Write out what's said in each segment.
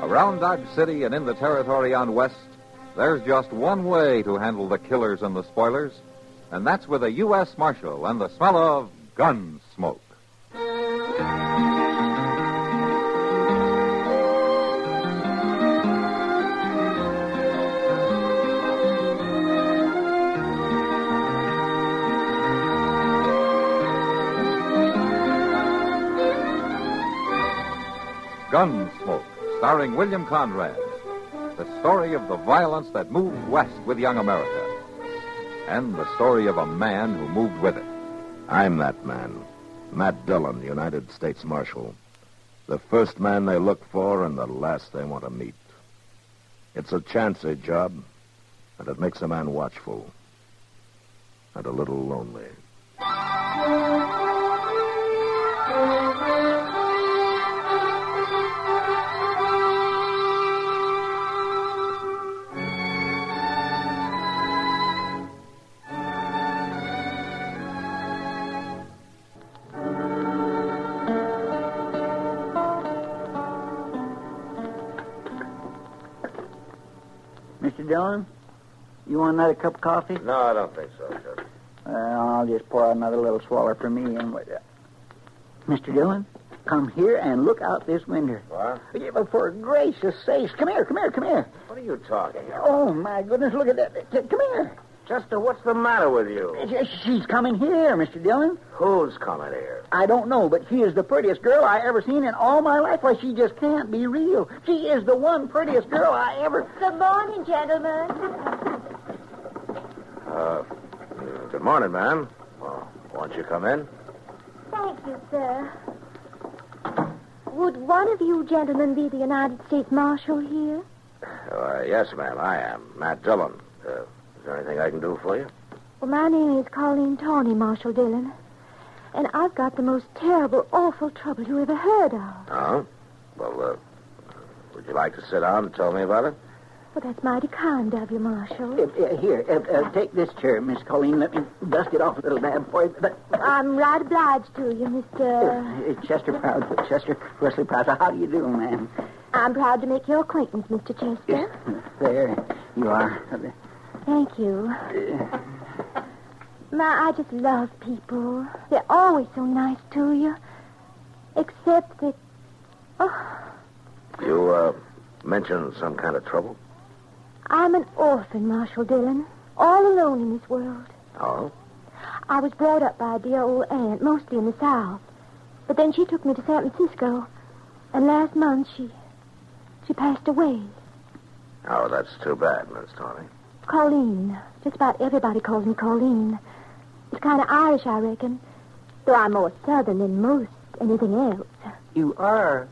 Around Dodge City and in the territory on West, there's just one way to handle the killers and the spoilers, and that's with a U.S. Marshal and the smell of gun smoke. Gunsmoke, starring William Conrad. The story of the violence that moved west with young America. And the story of a man who moved with it. I'm that man. Matt Dillon, United States Marshal. The first man they look for and the last they want to meet. It's a chancy job, and it makes a man watchful. And a little lonely. Mr. Dillon, you want another cup of coffee? No, I don't think so, Sheriff. I'll just pour out another little swaller for me. And Mr. Dillon, come here and look out this window. What? Yeah, but for gracious sakes, come here. What are you talking about? Oh, my goodness, look at that. Come here. Chester, what's the matter with you? She's coming here, Mr. Dillon. Who's coming here? I don't know, but she is the prettiest girl I ever seen in all my life. Why, she just can't be real. She is the one prettiest girl I ever... Good morning, gentlemen. Good morning, ma'am. Well, won't you come in? Thank you, sir. Would one of you gentlemen be the United States Marshal here? Yes, ma'am, I am. Matt Dillon. Is there anything I can do for you? Well, my name is Colleen Tawney, Marshal Dillon. And I've got the most terrible, awful trouble you ever heard of. Oh? Well, would you like to sit down and tell me about it? Well, that's mighty kind of you, Marshal. Here, take this chair, Miss Colleen. Let me dust it off a little dab for you. I'm right obliged to you, Mr... Chester Wesley Proud. How do you do, ma'am? I'm proud to make your acquaintance, Mr. Chester. There you are. Thank you. I just love people. They're always so nice to you. Except that... Oh, You, mentioned some kind of trouble? I'm an orphan, Marshal Dillon. All alone in this world. Oh? I was brought up by a dear old aunt, mostly in the South. But then she took me to San Francisco. And last month, she passed away. Oh, that's too bad, Miss Tawney. Colleen. Just about everybody calls me Colleen. It's kind of Irish, I reckon. Though I'm more Southern than most anything else. You are?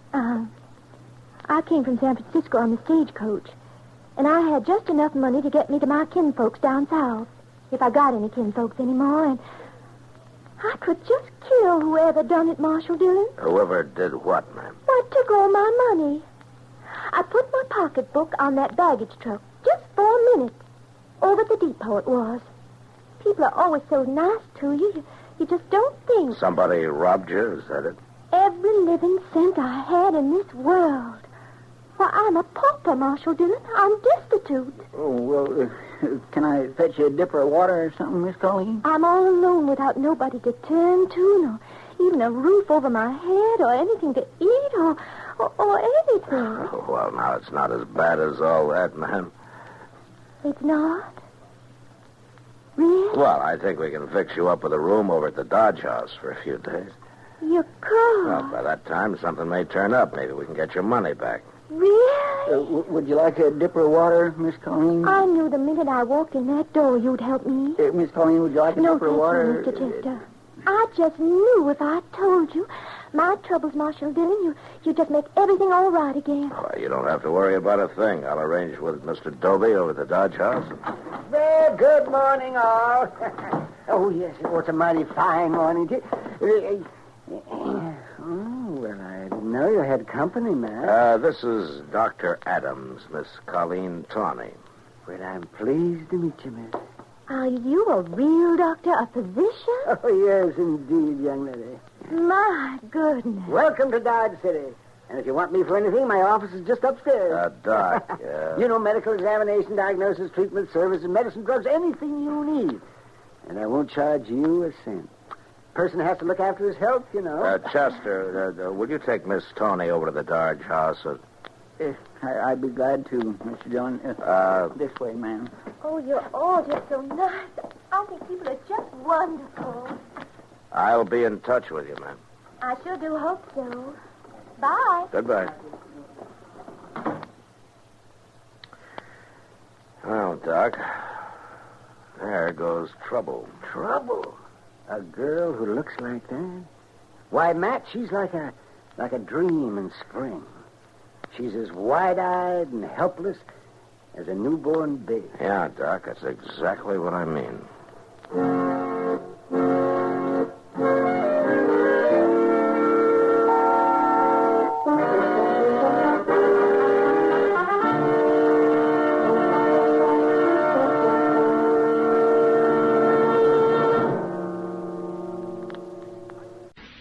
I came from San Francisco on the stagecoach. And I had just enough money to get me to my kinfolks down south. If I got any kinfolks anymore. And I could just kill whoever done it, Marshal Dillon. Whoever did what, ma'am? What took all my money? I put my pocketbook on that baggage truck just for a minute. Over at the depot it was. People are always so nice to you. You just don't think. Somebody robbed you, is that it? Every living cent I had in this world. Why, I'm a pauper, Marshal Dillon. I'm destitute. Oh, well, can I fetch you a dipper of water or something, Miss Colleen? I'm all alone without nobody to turn to, nor even a roof over my head or anything to eat or anything. Oh, well, now, it's not as bad as all that, ma'am. It's not? Really? Well, I think we can fix you up with a room over at the Dodge House for a few days. You could? Well, by that time, something may turn up. Maybe we can get your money back. Really? Would you like a dipper of water, Miss Colleen? I knew the minute I walked in that door you'd help me. Miss Colleen, would you like a dipper of water? No, thank you, Mr. Chester. I just knew if I told you my troubles, Marshal Dillon, you just make everything all right again. Oh, you don't have to worry about a thing. I'll arrange with Mr. Dobie over at the Dodge House. Well, good morning, all. Oh, yes, it was a mighty fine morning, too. Oh, well, I didn't know you had company, man. This is Dr. Adams, Miss Colleen Tawney. Well, I'm pleased to meet you, miss. Are you a real doctor, a physician? Oh, yes, indeed, young lady. My goodness. Welcome to Dodge City. And if you want me for anything, my office is just upstairs. Doc, You know, medical examination, diagnosis, treatment, services, medicine, drugs, anything you need. And I won't charge you a cent. Person has to look after his health, you know. Chester, will you take Miss Tony over to the Darge house? I'd be glad to, Mr. Dillon. This way, ma'am. Oh, you're all just so nice. I think people are just wonderful. I'll be in touch with you, ma'am. I sure do hope so. Bye. Goodbye. Well, Doc, there goes trouble. Trouble? A girl who looks like that? Why, Matt, she's like a dream in spring. She's as wide-eyed and helpless as a newborn baby. Yeah, Doc, that's exactly what I mean.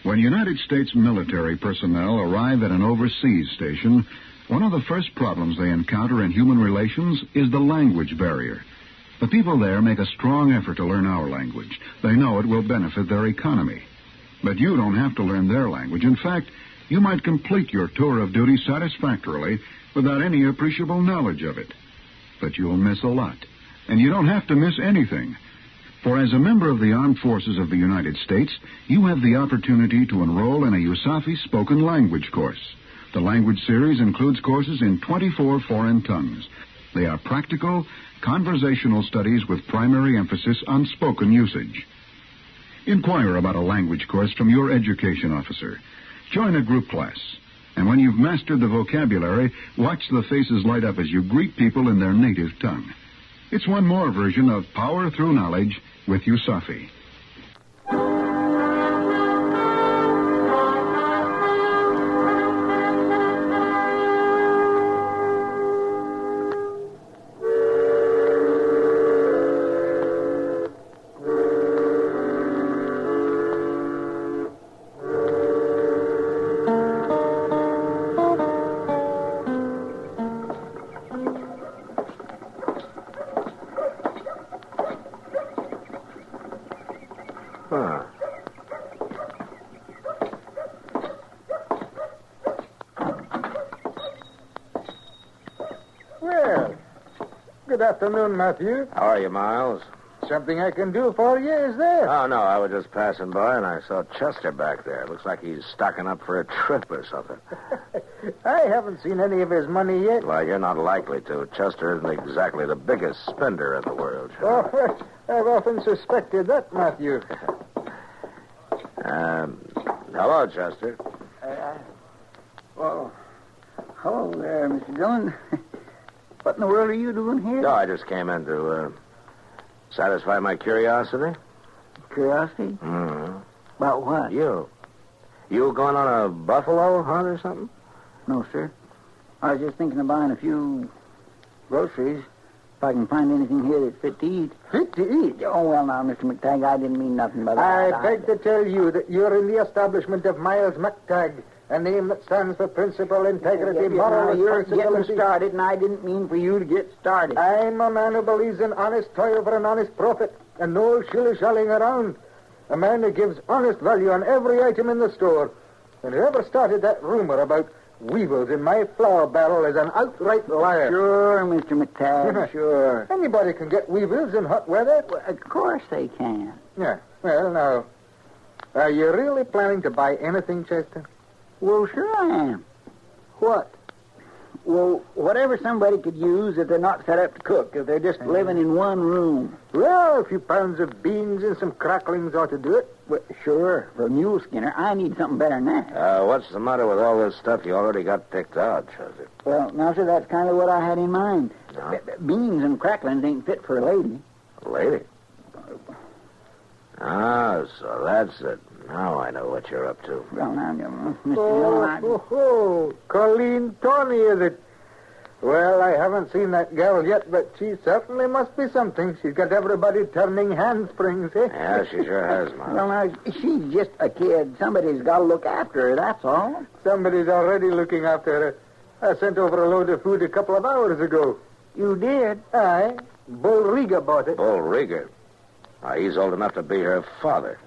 When United States military personnel arrive at an overseas station, one of the first problems they encounter in human relations is the language barrier. The people there make a strong effort to learn our language. They know it will benefit their economy. But you don't have to learn their language. In fact, you might complete your tour of duty satisfactorily without any appreciable knowledge of it. But you'll miss a lot. And you don't have to miss anything. For as a member of the Armed Forces of the United States, you have the opportunity to enroll in a USAFI spoken language course. The language series includes courses in 24 foreign tongues. They are practical, conversational studies with primary emphasis on spoken usage. Inquire about a language course from your education officer. Join a group class. And when you've mastered the vocabulary, watch the faces light up as you greet people in their native tongue. It's one more version of Power Through Knowledge with USAFI. Well, good afternoon, Matthew. How are you, Miles? Something I can do for you, is there? Oh, no, I was just passing by and I saw Chester back there. Looks like he's stocking up for a trip or something. I haven't seen any of his money yet. Well, you're not likely to. Chester isn't exactly the biggest spender in the world. Oh, I've often suspected that, Matthew. Hello, Chester. Well, hello there, Mr. Dillon. What in the world are you doing here? No, I just came in to satisfy my curiosity. Curiosity? Mm-hmm. About what? You going on a buffalo hunt or something? No, sir. I was just thinking of buying a few groceries. If I can find anything here that's fit to eat. Fit to eat? Oh, well, now, Mr. McTagg, I didn't mean nothing by that. I beg to tell you that you're in the establishment of Miles McTagg, a name that stands for principle, integrity, moral You're responsibility. getting started, and I didn't mean for you to get started. I'm a man who believes in honest toil for an honest profit and no shilly-shallying around. A man who gives honest value on every item in the store. And whoever started that rumor about weevils in my flour barrel is an outright liar. Sure, Mr. McTagg, sure. Anybody can get weevils in hot weather. Well, of course they can. Yeah. Well, now, are you really planning to buy anything, Chester? Well, sure I am. What? Well, whatever somebody could use if they're not set up to cook, if they're just living in one room. Well, a few pounds of beans and some cracklings ought to do it. Well, sure, for a mule skinner, I need something better than that. What's the matter with all this stuff you already got picked out, Chester? Well, now, sir, that's kind of what I had in mind. No? Beans and cracklings ain't fit for a lady. A lady? Ah, so that's it. Now I know what you're up to. Well, now, Mr. Dillon, Colleen Tony, is it? Well, I haven't seen that gal yet, but she certainly must be something. She's got everybody turning handsprings, eh? Yeah, she sure has, Mom. Well, now, she's just a kid. Somebody's got to look after her, that's all. Somebody's already looking after her. I sent over a load of food a couple of hours ago. You did? Aye. Bull Riga bought it. Bull Rieger. He's old enough to be her father.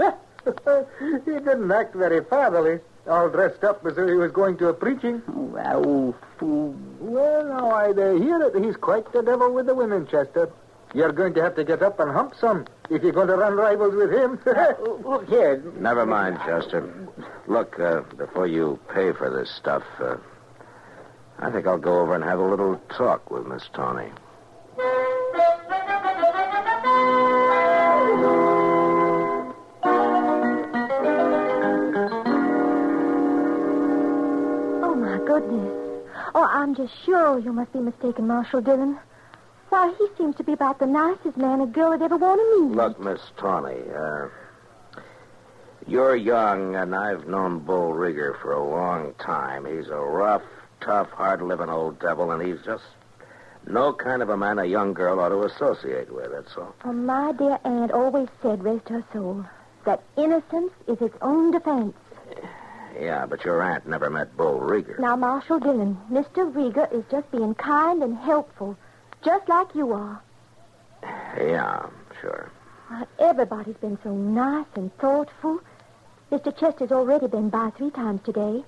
He didn't act very fatherly. All dressed up as though he was going to a preaching. Oh, that old fool. Well, now, I hear it. He's quite the devil with the women, Chester. You're going to have to get up and hump some if you're going to run rivals with him. Look here. Never mind, Chester. Look, before you pay for this stuff, I think I'll go over and have a little talk with Miss Tawny. Goodness. Oh, I'm just sure you must be mistaken, Marshal Dillon. Why, he seems to be about the nicest man a girl would ever want to meet. Look, Miss Tawny, you're young, and I've known Bull Rieger for a long time. He's a rough, tough, hard-living old devil, and he's just no kind of a man a young girl ought to associate with, that's all. Oh, my dear aunt always said, rest her soul, that innocence is its own defense. Yeah, but your aunt never met Bull Rieger. Now, Marshal Dillon, Mr. Rieger is just being kind and helpful, just like you are. Yeah, sure. Everybody's been so nice and thoughtful. Mr. Chester's already been by 3 times today.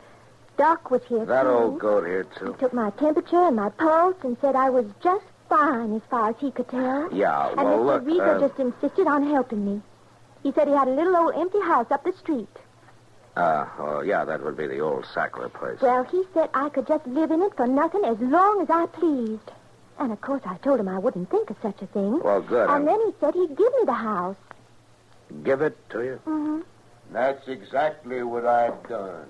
Doc was here, That too. old goat here, too. He took my temperature and my pulse and said I was just fine as far as he could tell. Yeah, And well, Mr. look... Rieger just insisted on helping me. He said he had a little old empty house up the street. Oh, yeah, that would be the old Sackler place. Well, he said I could just live in it for nothing as long as I pleased. And, of course, I told him I wouldn't think of such a thing. Well, good. And then he said he'd give me the house. Give it to you? Mm-hmm. That's exactly what I've done.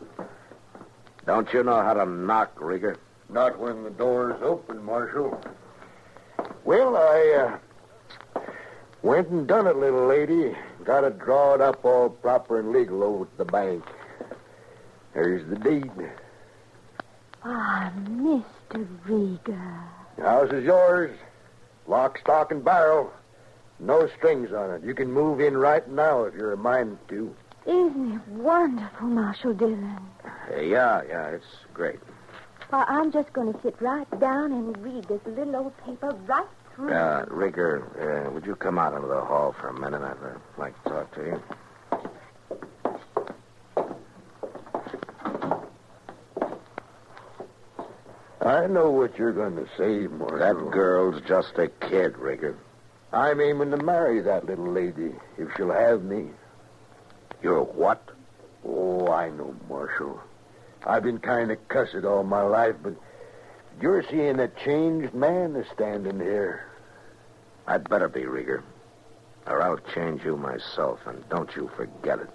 Don't you know how to knock, Rieger? Not when the door's open, Marshal. Well, I went and done it, little lady. Got it drawed up all proper and legal over at the bank. There's the deed. Ah, Mr. Rieger. The house is yours. Lock, stock, and barrel. No strings on it. You can move in right now if you're a mind to. Isn't it wonderful, Marshal Dillon? Yeah, it's great. Well, I'm just going to sit right down and read this little old paper right through. Rieger, would you come out into the hall for a minute? I'd like to talk to you. I know what you're going to say, Marshal. That girl's just a kid, Rieger. I'm aiming to marry that little lady, if she'll have me. You're what? Oh, I know, Marshal. I've been kind of cussed all my life, but you're seeing a changed man is standing here. I'd better be, Rieger. Or I'll change you myself, and don't you forget it.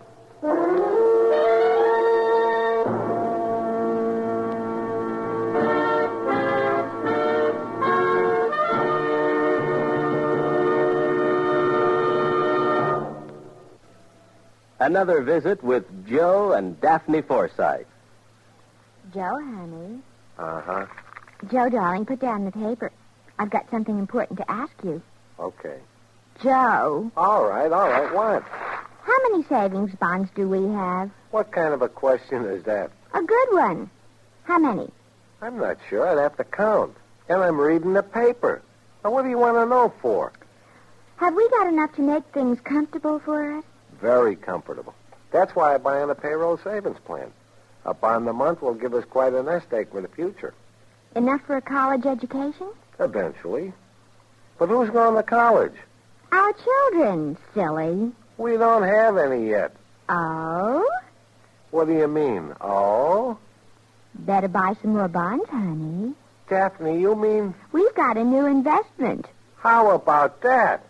Another visit with Joe and Daphne Forsythe. Joe, honey. Uh-huh. Joe, darling, put down the paper. I've got something important to ask you. Okay. Joe. All right, what? How many savings bonds do we have? What kind of a question is that? A good one. How many? I'm not sure. I'd have to count. And I'm reading the paper. Now, what do you want to know for? Have we got enough to make things comfortable for us? Very comfortable. That's why I buy on a payroll savings plan. A bond a month will give us quite a nest egg for the future. Enough for a college education? Eventually. But who's going to college? Our children, silly. We don't have any yet. Oh? What do you mean, oh? Better buy some more bonds, honey. Daphne, you mean... We've got a new investment. How about that?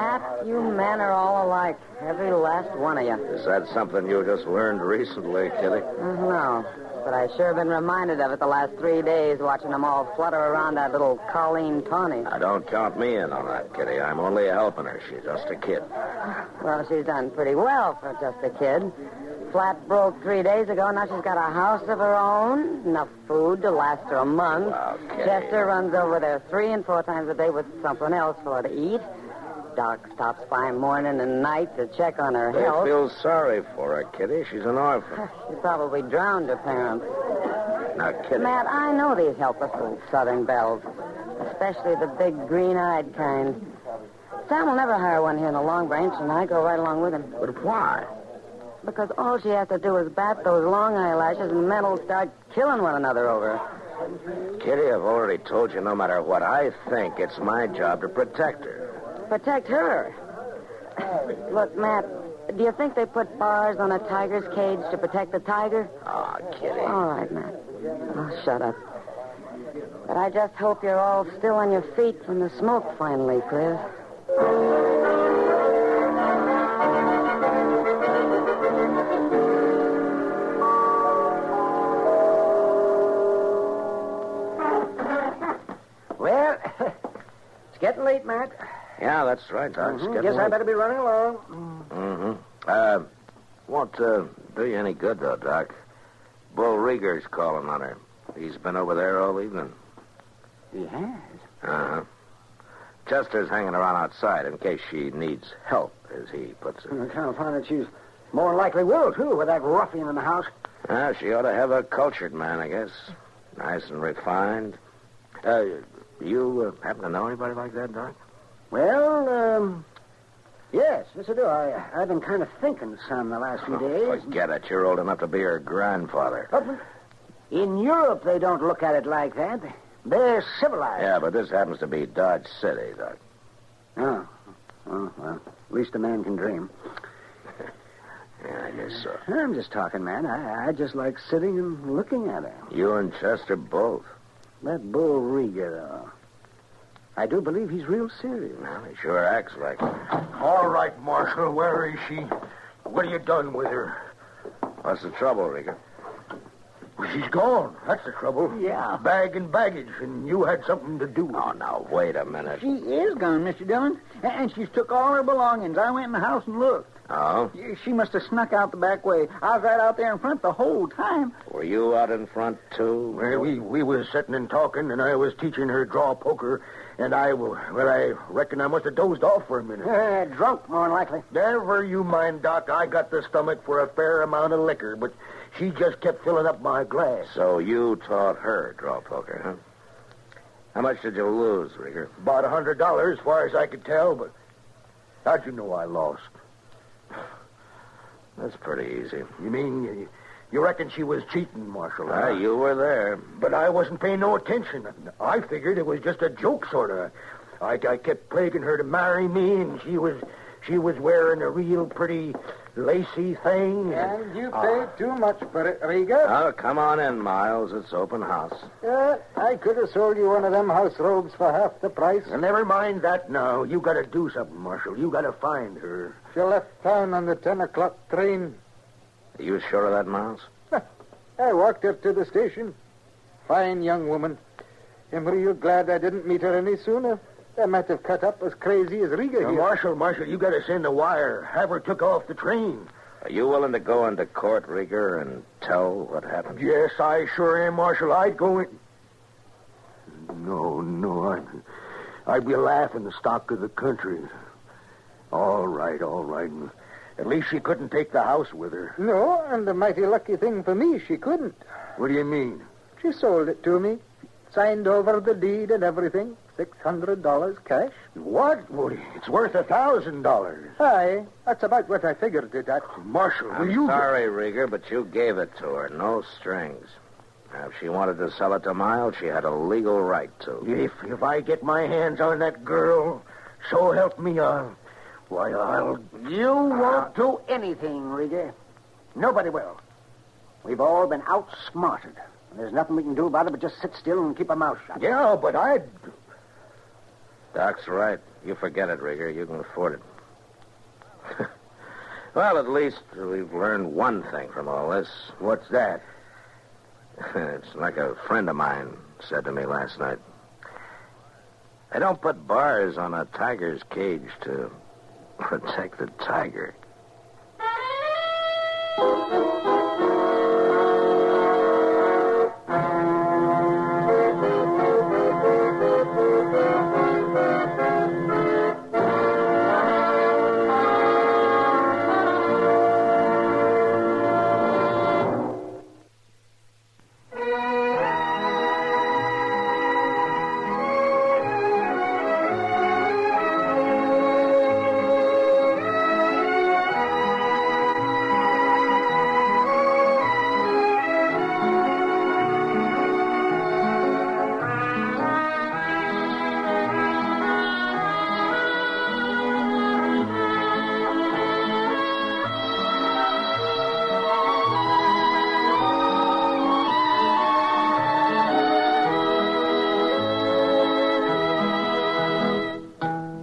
Matt, you men are all alike. Every last one of you. Is that something you just learned recently, Kitty? No, but I sure been reminded of it the last 3 days, watching them all flutter around that little Colleen Tawny. Now, don't count me in on that, Kitty. I'm only helping her. She's just a kid. Well, she's done pretty well for just a kid. Flat broke 3 days ago. Now she's got a house of her own, enough food to last her a month. Well, Kitty. Chester runs over there 3 and 4 times a day with something else for her to eat. Doc stops by morning and night to check on her They health. feel sorry for her, Kitty. She's an orphan. She probably drowned her parents. Now, Kitty. Matt, I know these helpless little southern belles, especially the big green-eyed kind. Sam will never hire one here in the Long Branch, and I go right along with him. But why? Because all she has to do is bat those long eyelashes, and men will start killing one another over her. Kitty, I've already told you no matter what I think, it's my job to protect her. Protect her. Look, Matt, do you think they put bars on a tiger's cage to protect the tiger? Oh, Kitty. All right, Matt. Oh, shut up. But I just hope you're all still on your feet when the smoke finally clears. Well, it's getting late, Matt. Yeah, that's right, Doc. It's getting Guess I late. better be running along. Won't do you any good, though, Doc. Bull Rieger's calling on her. He's been over there all evening. He has? Uh-huh. Chester's hanging around outside in case she needs help, as he puts it. I kind of find that she's more than likely will, too, with that ruffian in the house. She ought to have a cultured man, I guess. Nice and refined. You happen to know anybody like that, Doc? Well, yes, I do. I've been kind of thinking some the last few days. Forget it. You're old enough to be her grandfather. In Europe, they don't look at it like that. They're civilized. Yeah, but this happens to be Dodge City, Doc. Oh, well, at least a man can dream. Yeah, I guess so. I'm just talking, man. I just like sitting and looking at her. You and Chester both. That Bull Rieger, though. I do believe he's real serious. Well, he sure acts like it. All right, Marshal. Where is she? What have you done with her? What's the trouble, Rieger? Well, she's gone. That's the trouble. Yeah. Bag and baggage, and you had something to do with Oh, it. now, wait a minute. She is gone, Mr. Dillon. And she's took all her belongings. I went in the house and looked. Oh? She must have snuck out the back way. I was right out there in front the whole time. Were you out in front, too? Well, we was sitting and talking, and I was teaching her draw poker, and I reckon I must have dozed off for a minute. Drunk, more than likely. Never you mind, Doc. I got the stomach for a fair amount of liquor, but she just kept filling up my glass. So you taught her draw poker, huh? How much did you lose, Rieger? About $100, as far as I could tell, but how'd you know I lost? That's pretty easy. You mean you reckon she was cheating, Marshal? Ah, you were there. But I wasn't paying no attention. I figured it was just a joke, sort of. I kept plaguing her to marry me, and she was wearing a real pretty lacy thing. And you paid too much for it, Rieger. Oh, come on in, Miles. It's open house. I could have sold you one of them house robes for half the price. And never mind that now. You got to do something, Marshal. You got to find her. She left town on the 10 o'clock train. Are you sure of that, Miles? I walked her to the station. Fine young woman. I'm real glad I didn't meet her any sooner. I might have cut up as crazy as Rieger here. Marshal, you got to send a wire. Have her took off the train. Are you willing to go into court, Rieger, and tell what happened? Yes, I sure am, Marshal. I'd go in... No, I'd be laughing the stock of the country. All right. At least she couldn't take the house with her. No, and a mighty lucky thing for me, she couldn't. What do you mean? She sold it to me. Signed over the deed and everything. $600 cash. What? Well, it's worth $1,000. Aye, that's about what I figured it at. Marshal, will I'm you... sorry, Rieger, but you gave it to her. No strings. Now, if she wanted to sell it to Miles, she had a legal right to. If I get my hands on that girl, so help me, I'll... You won't do anything, Rieger. Nobody will. We've all been outsmarted. There's nothing we can do about it but just sit still and keep our mouth shut. Yeah, but I'd... Doc's right. You forget it, Rigger. You can afford it. Well, at least we've learned one thing from all this. What's that? It's like a friend of mine said to me last night. They don't put bars on a tiger's cage to protect the tiger.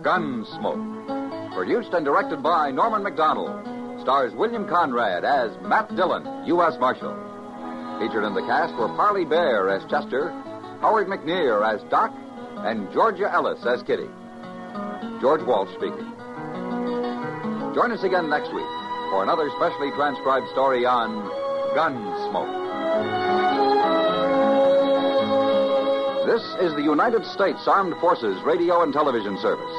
Gunsmoke. Produced and directed by Norman MacDonald. Stars William Conrad as Matt Dillon, U.S. Marshal. Featured in the cast were Parley Bear as Chester, Howard McNear as Doc, and Georgia Ellis as Kitty. George Walsh speaking. Join us again next week for another specially transcribed story on Gunsmoke. This is the United States Armed Forces Radio and Television Service.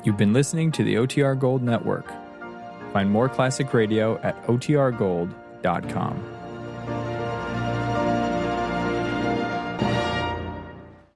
You've been listening to the OTR Gold Network. Find more classic radio at otrgold.com.